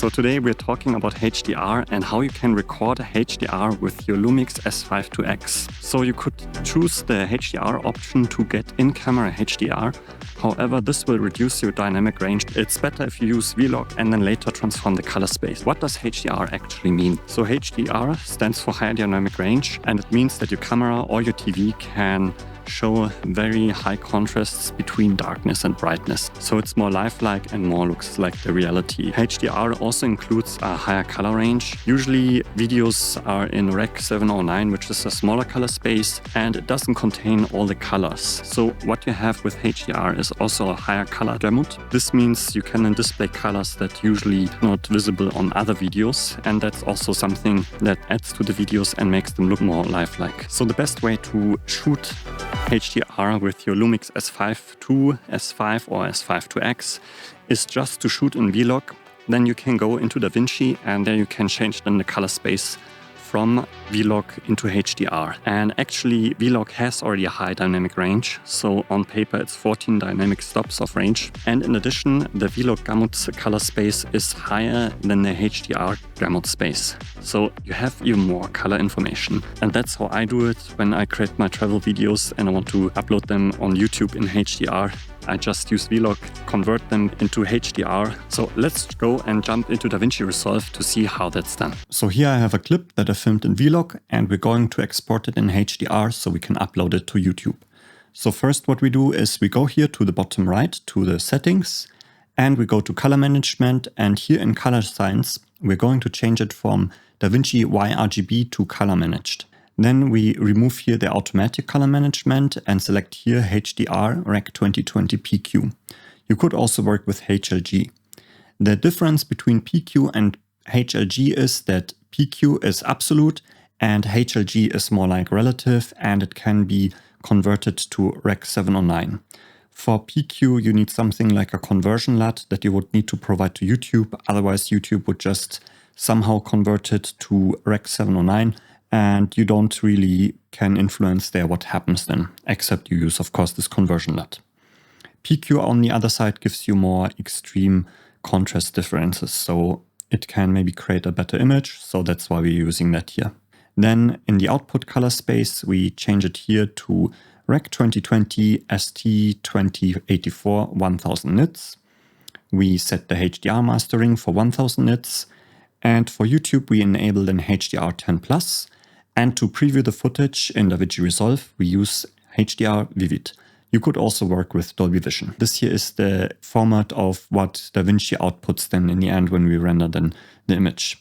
So today we're talking about HDR and how you can record HDR with your Lumix S5II. So you could choose the HDR option to get in-camera HDR. However, this will reduce your dynamic range. It's better if you use Vlog and then later transform the color space. What does HDR actually mean? So HDR stands for high dynamic range, and it means that your camera or your TV can show very high contrasts between darkness and brightness. So it's more lifelike and more looks like the reality. HDR also includes a higher color range. Usually videos are in Rec. 709, which is a smaller color space, and it doesn't contain all the colors. So what you have with HDR is also a higher color gamut. This means you can then display colors that usually not visible on other videos, and that's also something that adds to the videos and makes them look more lifelike. So the best way to shoot HDR with your Lumix S5II, S5 or S5II is just to shoot in Vlog. Then you can go into Davinci and there you can change then the color space from Vlog into HDR. And actually Vlog has already a high dynamic range. So on paper it's 14 dynamic stops of range. And in addition, the Vlog gamut color space is higher than the HDR gamut space. So you have even more color information. And that's how I do it when I create my travel videos and I want to upload them on YouTube in HDR. I just use Vlog, convert them into HDR. So let's go and jump into Davinci Resolve to see how that's done. So here I have a clip that I filmed in Vlog and we're going to export it in HDR so we can upload it to YouTube. So first what we do is we go here to the bottom right to the settings and we go to color management, and here in color science we're going to change it from Davinci YRGB to color managed. Then we remove here the automatic color management and select here HDR Rec. 2020 PQ. You could also work with HLG. The difference between PQ and HLG is that PQ is absolute and HLG is more like relative, and it can be converted to Rec. 709. For PQ you need something like a conversion LUT that you would need to provide to YouTube, otherwise YouTube would just somehow convert it to Rec. 709. And you don't really can influence there what happens then, except you use, of course, this conversion LUT. PQ on the other side gives you more extreme contrast differences, so it can maybe create a better image, so that's why we're using that here. Then in the output color space, we change it here to Rec. 2020 ST2084 1000 nits. We set the HDR mastering for 1000 nits, and for YouTube we enable an HDR 10+. And to preview the footage in Davinci Resolve, we use HDR Vivid. You could also work with Dolby Vision. This here is the format of what Davinci outputs then in the end when we render then the image.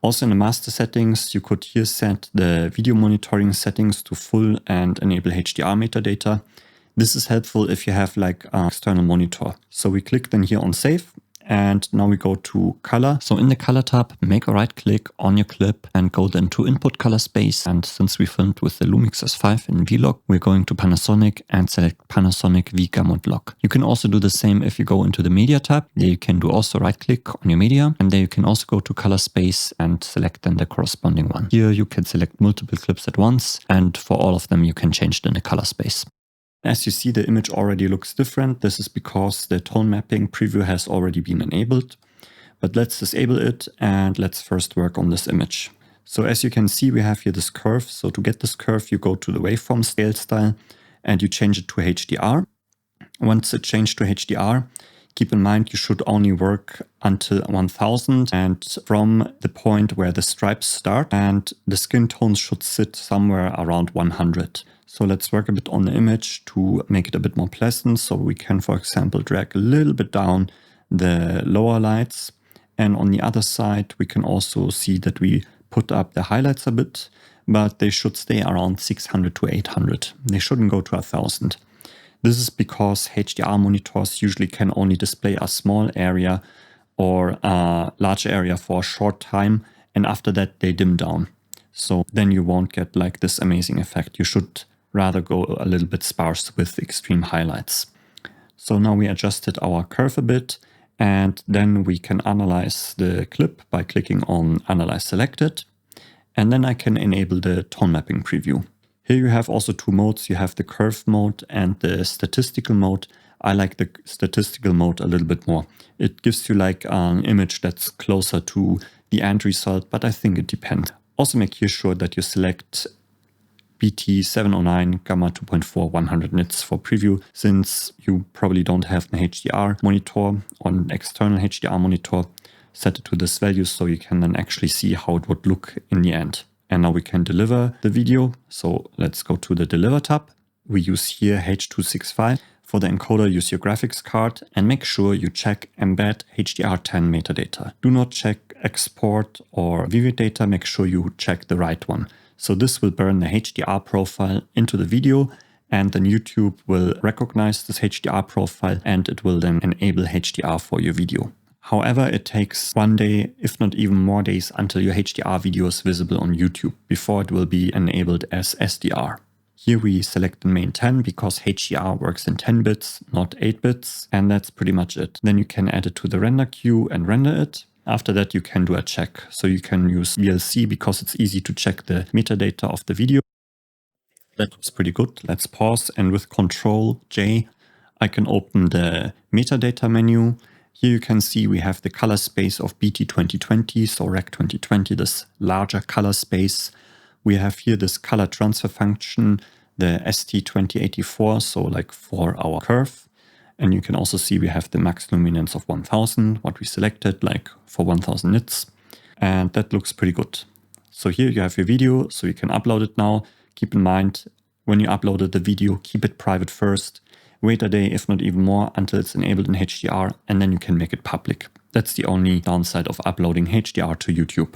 Also in the master settings, you could here set the video monitoring settings to full and enable HDR metadata. This is helpful if you have like an external monitor. So we click then here on save. And now we go to color. So in the color tab, make a right click on your clip and go then to input color space. And since we filmed with the Lumix S5 in Vlog, we're going to Panasonic and select Panasonic V Gamut Lock. You can also do the same if you go into the media tab. There you can do also right click on your media, and there you can also go to color space and select then the corresponding one. Here you can select multiple clips at once, and for all of them you can change then the color space. As you see, the image already looks different. This is because the tone mapping preview has already been enabled. But let's disable it and let's first work on this image. So as you can see, we have here this curve. So to get this curve, you go to the waveform scale style and you change it to HDR. Once it's changed to HDR, keep in mind you should only work until 1000 and from the point where the stripes start, and the skin tones should sit somewhere around 100. So let's work a bit on the image to make it a bit more pleasant. So we can, for example, drag a little bit down the lower lights. And on the other side, we can also see that we put up the highlights a bit, but they should stay around 600 to 800. They shouldn't go to 1000. This is because HDR monitors usually can only display a small area or a large area for a short time, and after that they dim down. So then you won't get like this amazing effect. You should rather go a little bit sparse with extreme highlights. So now we adjusted our curve a bit, and then we can analyze the clip by clicking on Analyze Selected, and then I can enable the tone mapping preview. Here you have also two modes. You have the curve mode and the statistical mode. I like the statistical mode a little bit more. It gives you like an image that's closer to the end result, but I think it depends. Also make sure that you select BT709 gamma 2.4 100 nits for preview, since you probably don't have an HDR monitor or an external HDR monitor. Set it to this value so you can then actually see how it would look in the end. And now we can deliver the video. So let's go to the deliver tab. We use here H.265. For the encoder, use your graphics card and make sure you check embed HDR10 metadata. Do not check export or vivid data. Make sure you check the right one. So this will burn the HDR profile into the video, and then YouTube will recognize this HDR profile and it will then enable HDR for your video. However, it takes 1 day, if not even more days, until your HDR video is visible on YouTube before it will be enabled as SDR. Here we select the main 10 because HDR works in 10 bits, not 8 bits, and that's pretty much it. Then you can add it to the render queue and render it. After that, you can do a check. So you can use VLC because it's easy to check the metadata of the video. That was pretty good. Let's pause, and with Control J, I can open the metadata menu. Here you can see we have the color space of BT2020, so Rec 2020, this larger color space. We have here this color transfer function, the ST2084, so like for our curve. And you can also see we have the max luminance of 1000, what we selected, like for 1000 nits. And that looks pretty good. So here you have your video, so you can upload it now. Keep in mind, when you uploaded the video, keep it private first. Wait a day, if not even more, until it's enabled in HDR, and then you can make it public. That's the only downside of uploading HDR to YouTube.